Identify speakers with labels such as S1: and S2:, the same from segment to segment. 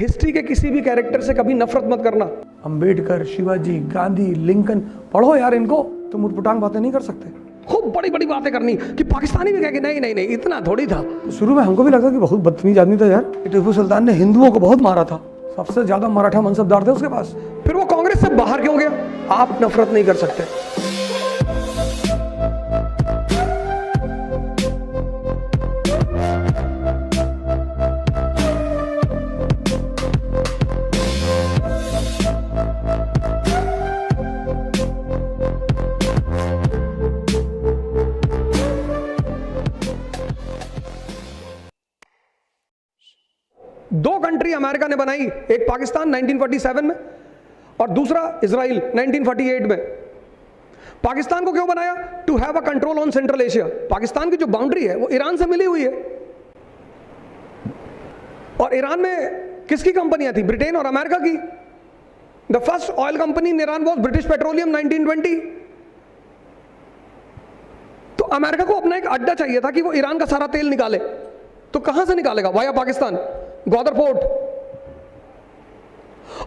S1: History के किसी भी कैरेक्टर से कभी नफरत मत करना। अंबेडकर, शिवाजी, गांधी, लिंकन पढ़ो यार इनको, तुम उटपटांग बातें नहीं कर सकते। खूब बड़ी बड़ी बातें करनी कि पाकिस्तानी भी कहे कि नहीं नहीं नहीं इतना थोड़ी था। तो शुरू में हमको भी लगा कि बहुत बदतमीज आदमी था यार, टीपू सुल्तान ने हिंदुओं को बहुत मारा था, सबसे ज्यादा मराठा मनसबदार थे उसके पास। फिर वो कांग्रेस से बाहर क्यों गया? आप नफरत नहीं कर सकते। दो कंट्री अमेरिका ने बनाई, एक पाकिस्तान 1947 में और दूसरा इजराइल 1948 में। पाकिस्तान को क्यों बनाया? To have a control on central Asia. Pakistan की जो बाउंड्री है वो ईरान से मिली हुई है, और ईरान में किसकी कंपनियां थी? ब्रिटेन और अमेरिका की। The first oil company in Iran was British petroleum 1920। तो अमेरिका को अपना एक अड्डा चाहिए था कि वो ईरान का सारा तेल निकाले। तो कहां से निकालेगा? Via Pakistan, Gwadar port.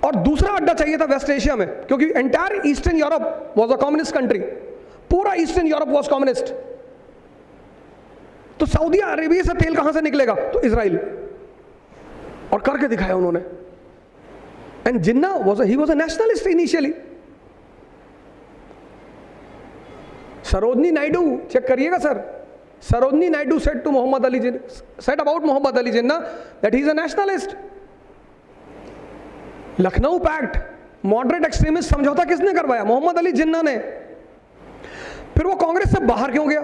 S1: और दूसरा अड्डा चाहिए था वेस्ट एशिया में, क्योंकि entire eastern Europe was a communist country. पूरा ईस्टर्न यूरोप वाज कम्युनिस्ट। तो सऊदी अरेबिया से तेल कहां से निकलेगा? तो इजराइल। और करके दिखाया उन्होंने। And Jinnah was a nationalist initially. Sarojini Naidu, check करिएगा sir, Sarojini Naidu said to Muhammad Ali Jinnah, said about Muhammad Ali Jinnah that he is a nationalist. Lucknow pact, moderate extremist समझौता किसने करवाया? मोहम्मद अली जिन्ना ने। फिर वो कांग्रेस से बाहर क्यों गया?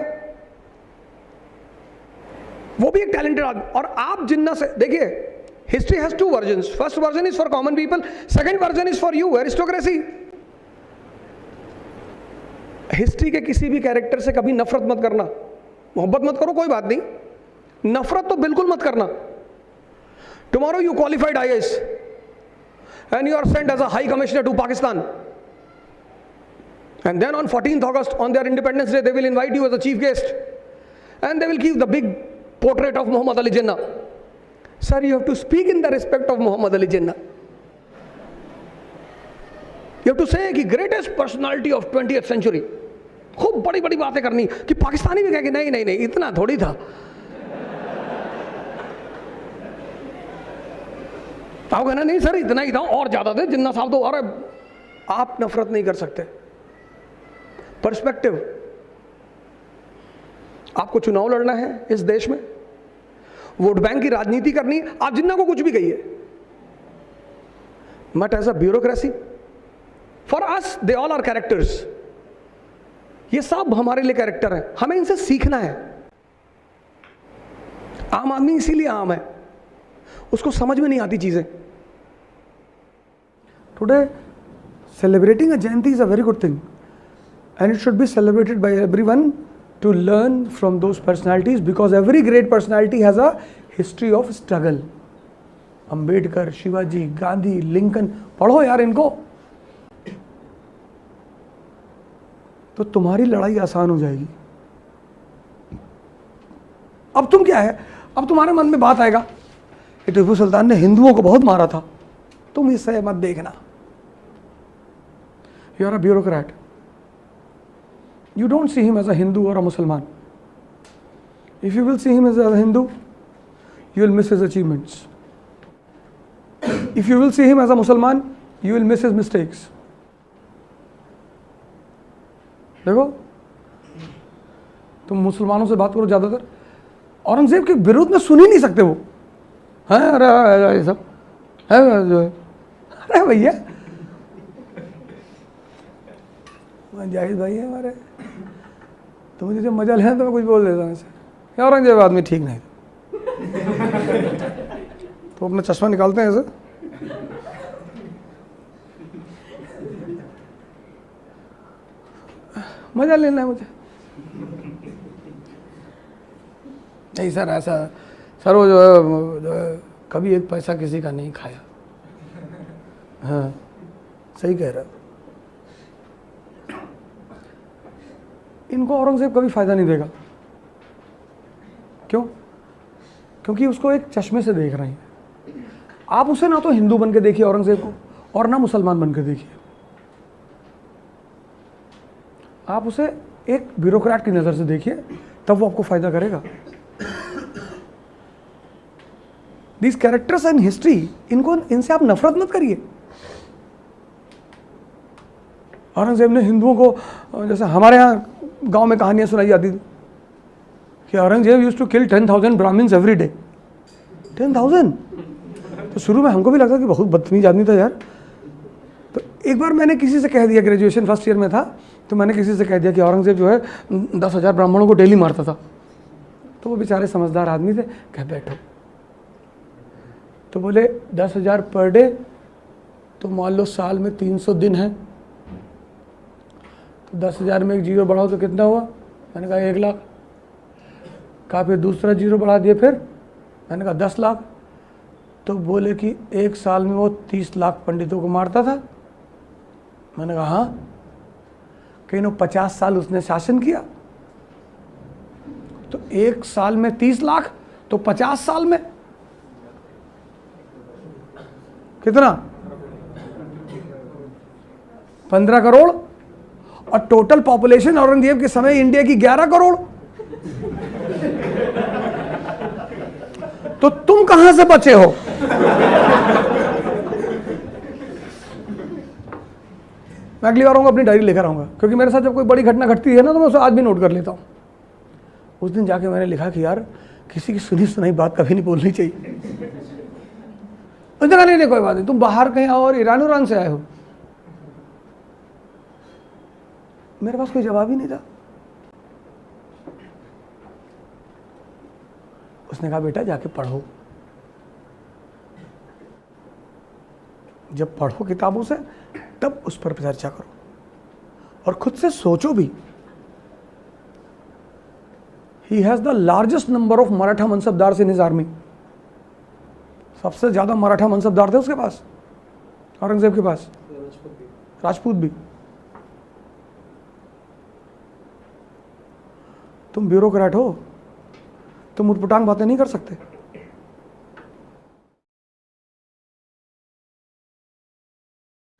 S1: वो भी एक टैलेंटेड आदमी। और आप जिन्ना से देखिए, history has two versions. First version is for common people, second version is for you, aristocracy. History के किसी भी कैरेक्टर से कभी नफरत मत करना। मोहब्बत मत करो, कोई बात नहीं, नफरत तो बिल्कुल मत करना। Tomorrow you qualified IAS and you are sent as a high commissioner to Pakistan, and then on 14th August on their Independence Day they will invite you as a chief guest and they will give the big portrait of Muhammad Ali Jinnah. Sir, you have to speak in the respect of Muhammad Ali Jinnah. You have to say कि greatest personality of 20th century. खूब बड़ी बड़ी बातें करनी कि पाकिस्तानी भी कहे कि नहीं नहीं नहीं इतना थोड़ी था। आप कहना नहीं सर इतना ही था, और ज्यादा थे जिन्ना साहब तो। अरे आप नफरत नहीं कर सकते। पर्सपेक्टिव। आपको चुनाव लड़ना है इस देश में, वोट बैंक की राजनीति करनी, आप जिन्ना को कुछ भी कहिए, but as a bureaucracy for us they all are characters. ये सब हमारे लिए कैरेक्टर है, हमें इनसे सीखना है। आम आदमी इसीलिए आम है, उसको समझ में नहीं आती चीजें। Today celebrating a Jayanti is a very good thing and it should be celebrated by everyone to learn from those personalities, because every great personality has a history of struggle. Ambedkar, Shivaji, Gandhi, Lincoln पढ़ो यार इनको, तो तुम्हारी लड़ाई आसान हो जाएगी। अब तुम क्या है, अब तुम्हारे मन में बात आएगा कि टीपू सुल्तान ने हिंदुओं को बहुत मारा था, तुम इससे मत देखना। You are a bureaucrat, you don't see him as a Hindu और a Musalman. If you will see him as a Hindu you will miss his achievements. If you will see him as a Musliman, you will miss his mistakes. देखो, तुम मुसलमानों से बात करो ज़्यादातर, औरंगजेब के विरोध में सुन ही नहीं सकते वो। है अरे ये सब है जो है, अरे भैया जाहिद भाई है हमारे, तो मुझे जब मजा लेना तो मैं कुछ बोल देता हूँ ऐसे। औरंगजेब आदमी ठीक नहीं तो अपना चश्मा निकालते हैं ऐसे, मजा लेना है मुझे। नहीं सर ऐसा, सर वो जो है कभी एक पैसा किसी का नहीं खाया। हाँ सही कह रहा। इनको औरंगजेब कभी फायदा नहीं देगा। क्यों? क्योंकि उसको एक चश्मे से देख रहे हैं। आप उसे ना तो हिंदू बन के देखिए औरंगजेब को, और ना मुसलमान बन के देखिए, आप उसे एक ब्यूरोक्रेट की नज़र से देखिए, तब वो आपको फायदा करेगा। These कैरेक्टर्स इन हिस्ट्री, इनसे आप नफरत मत करिए। औरंगजेब ने हिंदुओं को, जैसे हमारे यहाँ गांव में कहानियां सुनाई जाती थी कि Aurangzeb used to kill 10,000 Brahmins every day. 10,000। तो शुरू में हमको भी लगा कि बहुत बदतमीज आदमी था यार। तो एक बार मैंने किसी से कह दिया, ग्रेजुएशन फर्स्ट ईयर में था, तो मैंने किसी से कह दिया कि औरंगजेब जो है 10,000 ब्राह्मणों को डेली मारता था। तो वो बेचारे समझदार आदमी थे, कह बैठो। तो बोले 10,000 पर डे, तो मान लो साल में 300 दिन है, तो 10,000 में एक जीरो बढ़ाओ तो कितना हुआ? मैंने कहा 1 लाख। कहा फिर दूसरा जीरो बढ़ा दिए, फिर मैंने कहा 10 लाख। तो बोले कि एक साल में वो 30 लाख पंडितों को मारता था। मैंने कहा हाँ। कहीं 50 साल उसने शासन किया, तो एक साल में 30 लाख, तो 50 साल में कितना? 15 करोड़। और टोटल पॉपुलेशन औरंगजेब के समय इंडिया की 11 करोड़। तो तुम कहां से बचे हो? मैं अगली बार आऊंगा अपनी डायरी लेकर आऊंगा, क्योंकि मेरे साथ जब कोई बड़ी घटना घटती है ना, तो मैं उसे आज भी नोट कर लेता हूं। उस दिन जाके मैंने लिखा कि यार किसी की सुनी सुनाई बात कभी नहीं बोलनी चाहिए। उसने कहा नहीं कोई बात नहीं, तुम बाहर कहीं आओ और ईरान से आए हो। मेरे पास कोई जवाब ही नहीं था। उसने कहा बेटा जाके पढ़ो, जब पढ़ो किताबों से तब उस पर चर्चा करो और खुद से सोचो भी। He has the largest number of Maratha mansabdar in his army। सबसे ज्यादा मराठा मनसबदार थे उसके पास, औरंगजेब के पास, राजपूत भी। तुम ब्यूरोक्रेट हो, तुम उटपटांग बातें नहीं कर सकते।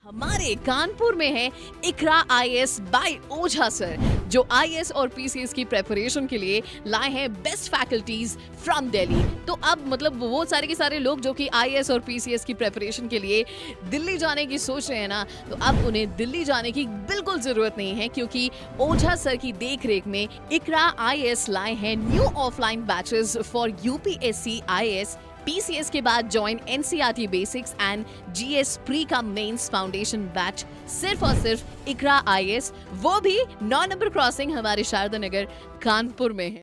S2: हमारे कानपुर में है इकरा आईएएस बाय ओझा सर, जो आईएएस और पीसीएस की प्रेपरेशन के लिए लाए हैं बेस्ट फैकल्टीज फ्रॉम दिल्ली। तो अब मतलब वो सारे के सारे लोग जो कि आईएएस और पीसीएस की प्रेपरेशन के लिए दिल्ली जाने की सोच रहे हैं ना, तो अब उन्हें दिल्ली जाने की बिल्कुल जरूरत नहीं है, क्योंकि ओझा सर की देखरेख में इकरा आईएएस लाए हैं new offline batches for UPSC IAS PCS के बाद join NCERT basics and GS pre का मेंस फाउंडेशन बैच सिर्फ और सिर्फ इकरा आईएएस, वो भी 9 नंबर क्रॉसिंग हमारे शारदा नगर कानपुर में है।